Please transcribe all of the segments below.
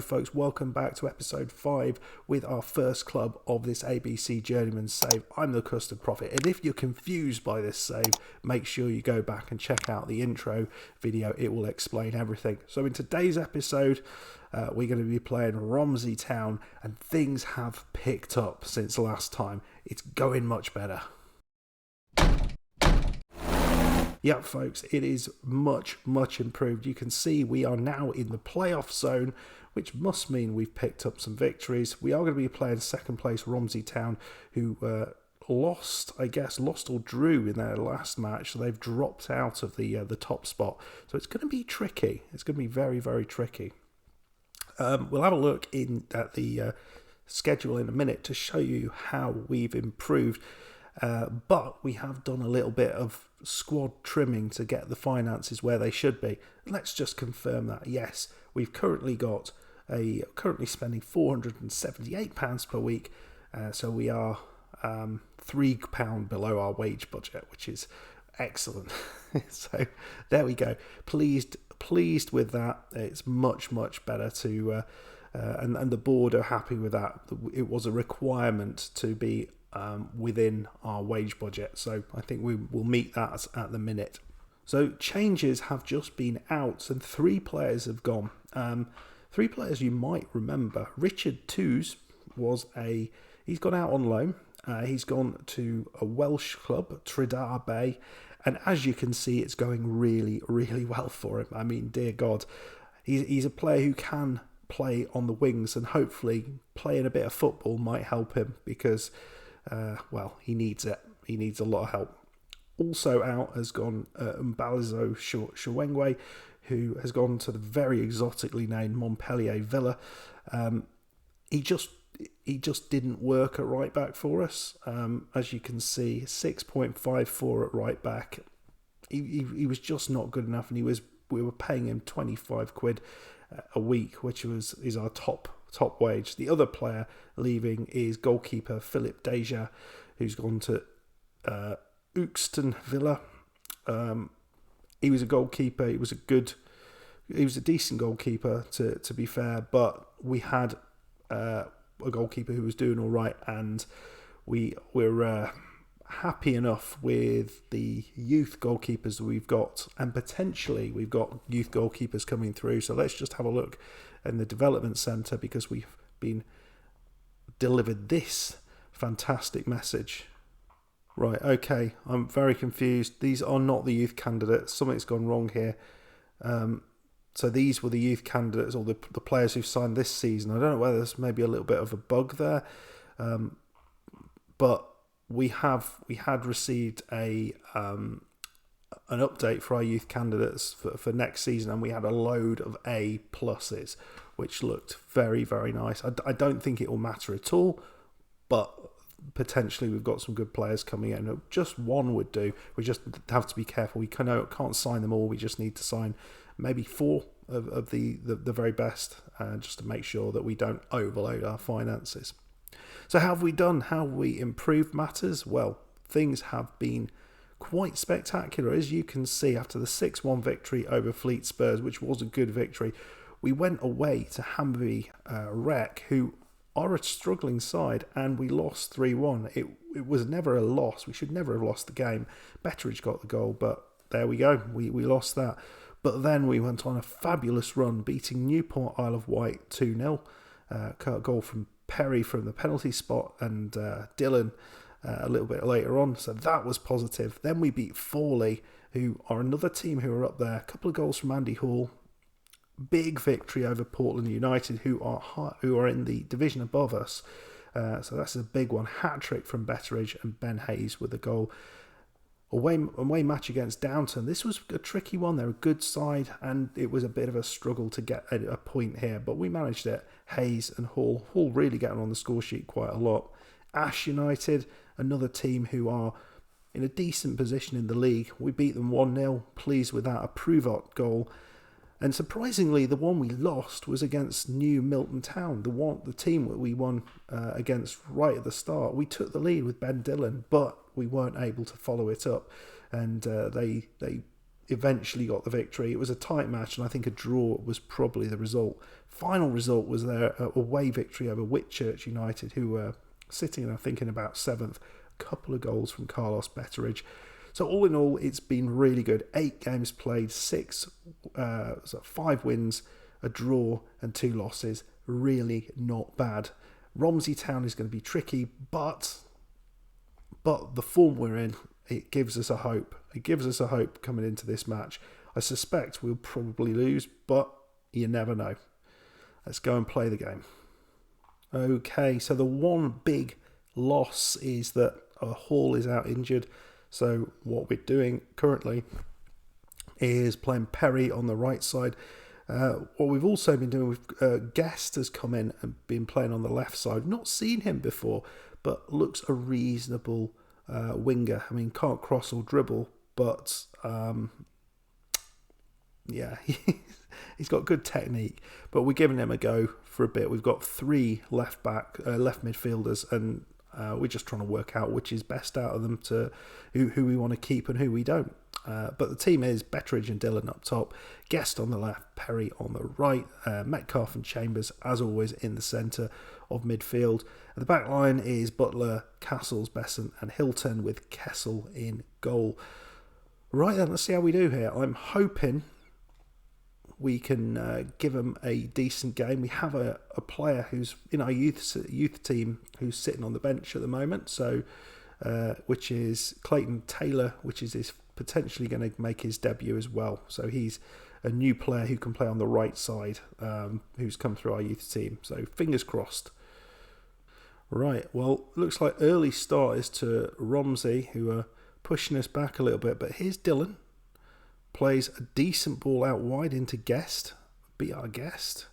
folks, welcome back to episode 5 with our first club of this ABC Journeyman save. I'm the Custard Prophet, and if you're confused by this save, make sure you go back and check out the intro video. It will explain everything. So in today's episode, we're going to be playing Romsey Town, and things have picked up since last time. It's going much better. Yep, folks, it is much improved. You can see we are now in the playoff zone, which must mean we've picked up some victories. We are going to be playing second place Romsey Town, who lost or drew in their last match. So they've dropped out of the top spot. So it's going to be tricky. It's going to be very tricky. We'll have a look at the schedule in a minute to show you how we've improved. But we have done a little bit of squad trimming to get the finances where they should be. Let's just confirm that. Yes, we've currently spending £478 per week. So we are £3 below our wage budget, which is excellent. So there we go. Pleased with that. It's much better to and the board are happy with that. It was a requirement to be within our wage budget, so I think we will meet that at the minute. So changes have just been out, and 3 players have gone. 3 players you might remember. Richard Twos he's gone out on loan. He's gone to a Welsh club, Tridar Bay, and as you can see, it's going really well for him. I mean, dear God, he's a player who can play on the wings, and hopefully playing a bit of football might help him because he needs it. He needs a lot of help. Also out has gone Mbalizo Shawengwe, who has gone to the very exotically named Montpellier Villa. He just didn't work at right back for us. As you can see, 6.54 at right back. He was just not good enough, and we were paying him £25 a week, which is our top wage. The other player leaving is goalkeeper Philip Deja, who's gone to Euxton Villa. He was a goalkeeper. He was a decent goalkeeper to be fair, but we had a goalkeeper who was doing all right, and we're happy enough with the youth goalkeepers that we've got, and potentially we've got youth goalkeepers coming through. So let's just have a look in the development centre, because we've been delivered this fantastic message. Right, okay, I'm very confused. These are not the youth candidates. Something's gone wrong here. So these were the youth candidates, or the players who've signed this season. I don't know whether there's maybe a little bit of a bug there, but we had received an update for our youth candidates for next season, and we had a load of A pluses, which looked very nice. I don't think it will matter at all, but potentially we've got some good players coming in. Just one would do. We just have to be careful. We can't sign them all. We just need to sign maybe 4 of the very best, just to make sure that we don't overload our finances. So how have we done? How have we improved matters? Well, things have been quite spectacular. As you can see, after the 6-1 victory over Fleet Spurs, which was a good victory, we went away to Hamby Rec, who are a struggling side, and we lost 3-1. It was never a loss. We should never have lost the game. Betteridge got the goal, but there we go. We lost that. But then we went on a fabulous run, beating Newport Isle of Wight 2-0. Goal from Perry from the penalty spot, and Dylan a little bit later on. So that was positive. Then we beat Fawley, who are another team who are up there. A couple of goals from Andy Hall. Big victory over Portland United, who are in the division above us. So that's a big one. Hat-trick from Betteridge, and Ben Hayes with a goal. Away match against Downton. This was a tricky one. They're a good side, and it was a bit of a struggle to get a point here, but we managed it. Hayes and Hall really getting on the score sheet quite a lot. Ash United, another team who are in a decent position in the league. We beat them 1-0. Pleased with that. A Pruvot goal. And surprisingly, the one we lost was against New Milton Town, the team that we won against right at the start. We took the lead with Ben Dillon, but we weren't able to follow it up, and they eventually got the victory. It was a tight match, and I think a draw was probably the result. Final result was their away victory over Whitchurch United, who were sitting, I think, in about 7th. A couple of goals from Carlos Betteridge. So all in all, it's been really good. 8 games played, 5 wins, a draw and 2 losses. Really not bad. Romsey Town is going to be tricky, but the form we're in, it gives us a hope. It gives us a hope coming into this match. I suspect we'll probably lose, but you never know. Let's go and play the game. Okay, so the one big loss is that Hall is out injured. So what we're doing currently is playing Perry on the right side. What we've also been doing, Guest has come in and been playing on the left side. Not seen him before, but looks a reasonable winger. I mean, can't cross or dribble, but yeah, he's got good technique. But we're giving him a go for a bit. We've got 3 left midfielders, and we're just trying to work out which is best out of them, to who we want to keep and who we don't. But the team is Betteridge and Dillon up top, Guest on the left, Perry on the right, Metcalf and Chambers, as always, in the centre of midfield. The back line is Butler, Castles, Besant and Hilton, with Kessel in goal. Right then, let's see how we do here. I'm hoping we can give them a decent game. We have a player who's in our youth team who's sitting on the bench at the moment, so which is Clayton Taylor, which is potentially going to make his debut as well. So he's a new player who can play on the right side, who's come through our youth team. So fingers crossed. Right, well, looks like early start is to Romsey, who are pushing us back a little bit. But here's Dillon. Plays a decent ball out wide into Guest. Beat our Guest.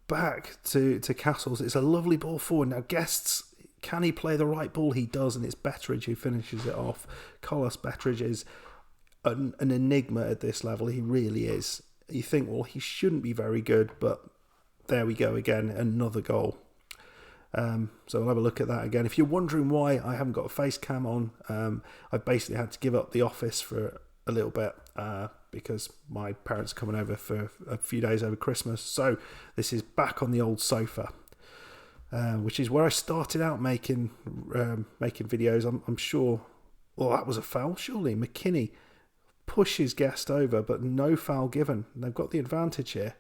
Back to Castles. It's a lovely ball forward. Now, Guest's, can he play the right ball? He does, and it's Betteridge who finishes it off. Carlos Betteridge is an enigma at this level. He really is. You think, well, he shouldn't be very good, but there we go again. Another goal. So we'll have a look at that again. If you're wondering why I haven't got a face cam on, I basically had to give up the office for a little bit because my parents are coming over for a few days over Christmas. So this is back on the old sofa, which is where I started out making videos. I'm sure. Well, that was a foul, surely. McKinney pushes Guest over, but no foul given. They've got the advantage here.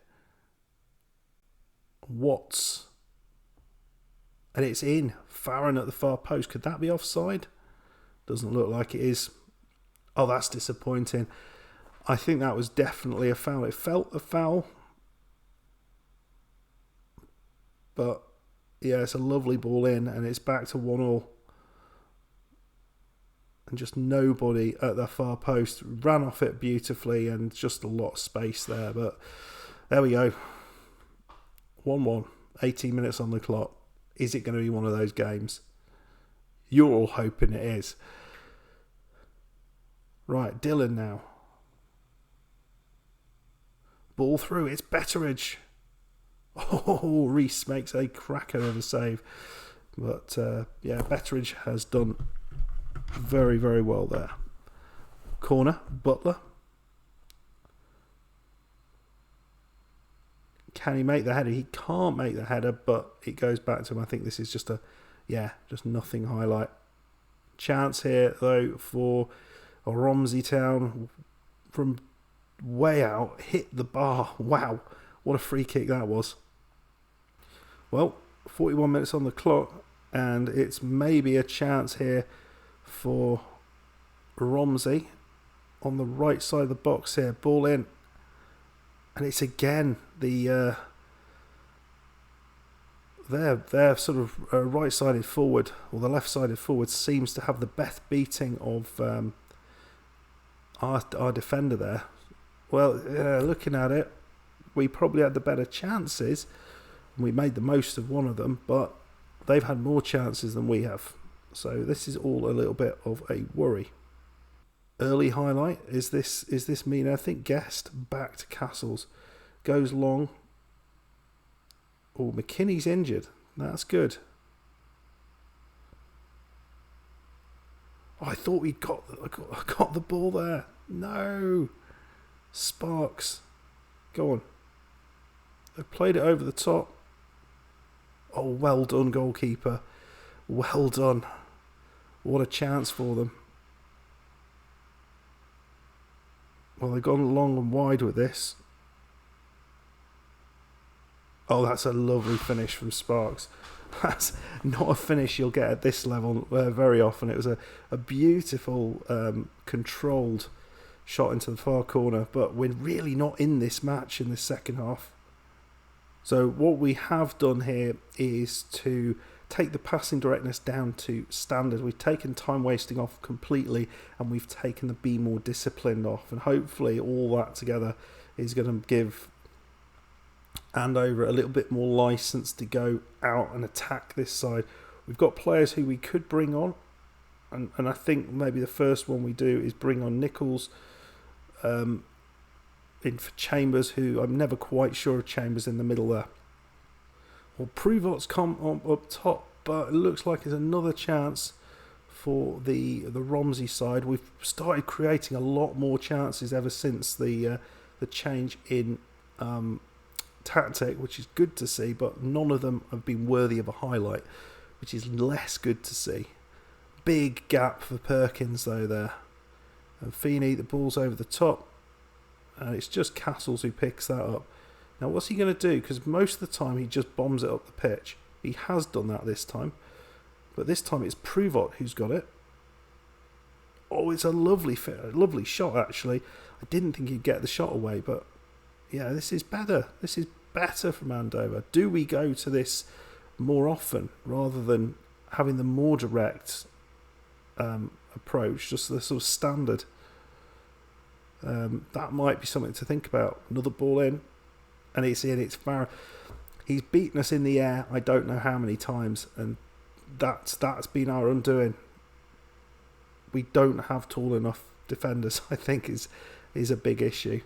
Watts. And it's in. Farron at the far post. Could that be offside? Doesn't look like it is. Oh, that's disappointing. I think that was definitely a foul. It felt a foul. But, yeah, it's a lovely ball in. And it's back to 1-1. And just nobody at the far post. Ran off it beautifully. And just a lot of space there. But there we go. 1-1. 18 minutes on the clock. Is it going to be one of those games? You're all hoping it is. Right, Dillon now. Ball through, it's Betteridge. Oh, Reese makes a cracker of a save. But, yeah, Betteridge has done very, very well there. Corner, Butler. Can he make the header? He can't make the header, but it goes back to him. I think this is just just nothing highlight. Chance here, though, for Romsey Town from way out. Hit the bar. Wow, what a free kick that was. Well, 41 minutes on the clock, and it's maybe a chance here for Romsey on the right side of the box here. Ball in. And it's again their sort of right-sided forward, or the left-sided forward, seems to have the best beating of our defender there. Well, looking at it, we probably had the better chances. We made the most of one of them, but they've had more chances than we have. So this is all a little bit of a worry. Early highlight, is this mean? I think Guest back to Castles, goes long. Oh, McKinney's injured. That's good. Oh, I thought we got the ball there. No. Sparks. Go on. They've played it over the top. Oh, well done, goalkeeper. Well done. What a chance for them. Well, they've gone long and wide with this. Oh, that's a lovely finish from Sparks. That's not a finish you'll get at this level very often. It was a beautiful, controlled shot into the far corner, but we're really not in this match in the second half. So what we have done here is to take the passing directness down to standard. We've taken time wasting off completely, and we've taken the be more disciplined off, and hopefully all that together is going to give Andover a little bit more license to go out and attack this side. We've got players who we could bring on, and I think maybe the first one we do is bring on Nichols in for Chambers, who I'm never quite sure of Chambers in the middle there. Well, Pruvot's come up top, but it looks like there's another chance for the Romsey side. We've started creating a lot more chances ever since the change in tactic, which is good to see, but none of them have been worthy of a highlight, which is less good to see. Big gap for Perkins though there. And Feeney, the ball's over the top, and it's just Castles who picks that up. Now what's he going to do? Because most of the time he just bombs it up the pitch. He has done that this time, but this time it's Pruvot who's got it. Oh, it's a lovely shot actually. I didn't think he'd get the shot away, but yeah, this is better. This is better from Andover. Do we go to this more often rather than having the more direct approach, just the sort of standard? That might be something to think about. Another ball in, and it's in. It's far. He's beaten us in the air. I don't know how many times, and that's been our undoing. We don't have tall enough defenders, I think, is a big issue.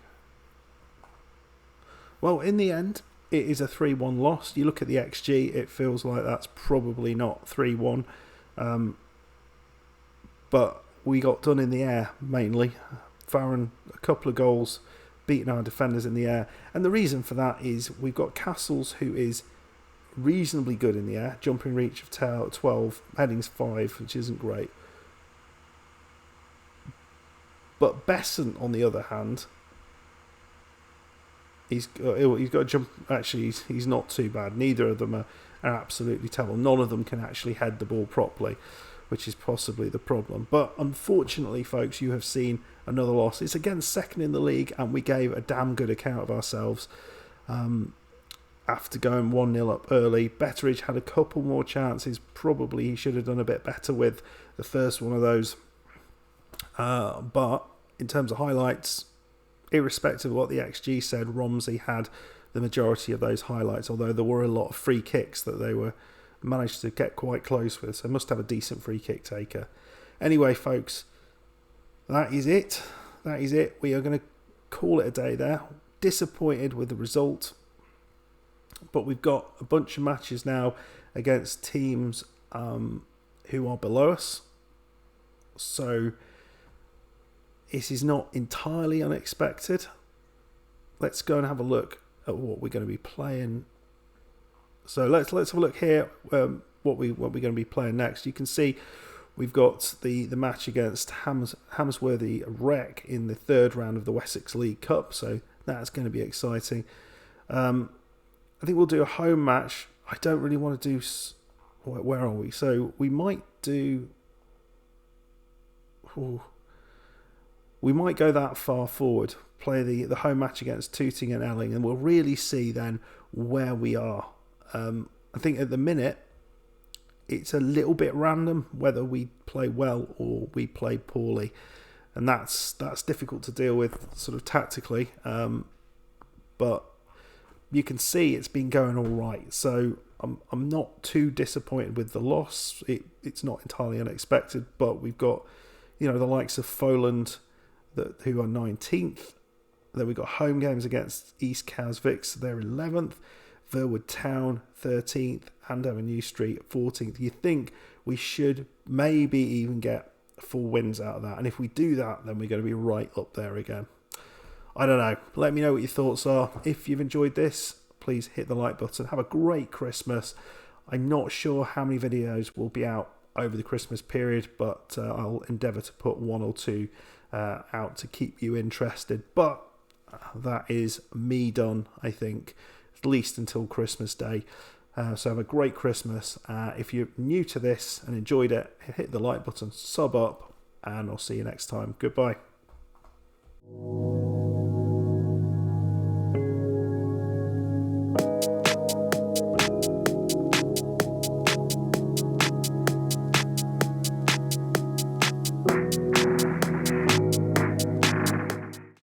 Well, in the end, it is a 3-1 loss. You look at the XG, it feels like that's probably not 3-1. But we got done in the air, mainly. Farron, a couple of goals, beating our defenders in the air. And the reason for that is we've got Castles, who is reasonably good in the air. Jumping reach of 12, headings 5, which isn't great. But Besant, on the other hand, he's got to jump. Actually, he's not too bad. Neither of them are absolutely terrible. None of them can actually head the ball properly, which is possibly the problem. But unfortunately, folks, you have seen another loss. It's against second in the league, and we gave a damn good account of ourselves after going 1-0 up early. Betteridge had a couple more chances. Probably he should have done a bit better with the first one of those. But in terms of highlights, irrespective of what the XG said, Romsey had the majority of those highlights, although there were a lot of free kicks that they were managed to get quite close with, so must have a decent free kick taker. Anyway, folks, that is it. We are going to call it a day there. Disappointed with the result, but we've got a bunch of matches now against teams who are below us, so this is not entirely unexpected. Let's go and have a look at what we're going to be playing. So let's have a look here. What we're going to be playing next. You can see we've got the match against Hammersworthy Wreck in the third round of the Wessex League Cup. So that's going to be exciting. I think we'll do a home match. I don't really want to do. Where are we? So we might do. We might go that far forward, play the home match against Tooting and Elling, and we'll really see then where we are. I think at the minute, it's a little bit random whether we play well or we play poorly. And that's difficult to deal with sort of tactically. But you can see it's been going all right. So I'm not too disappointed with the loss. It's not entirely unexpected, but we've got, the likes of Foland, who are 19th. Then we've got home games against East Casvix, they're 11th. Verwood Town, 13th. Andover New Street, 14th. You think we should maybe even get 4 wins out of that. And if we do that, then we're going to be right up there again. I don't know. Let me know what your thoughts are. If you've enjoyed this, please hit the like button. Have a great Christmas. I'm not sure how many videos will be out over the Christmas period, but I'll endeavour to put 1 or 2 out to keep you interested. But that is me done, I think, at least until Christmas Day. So have a great Christmas. If you're new to this and enjoyed it, hit the like button, sub up, and I'll see you next time. Goodbye.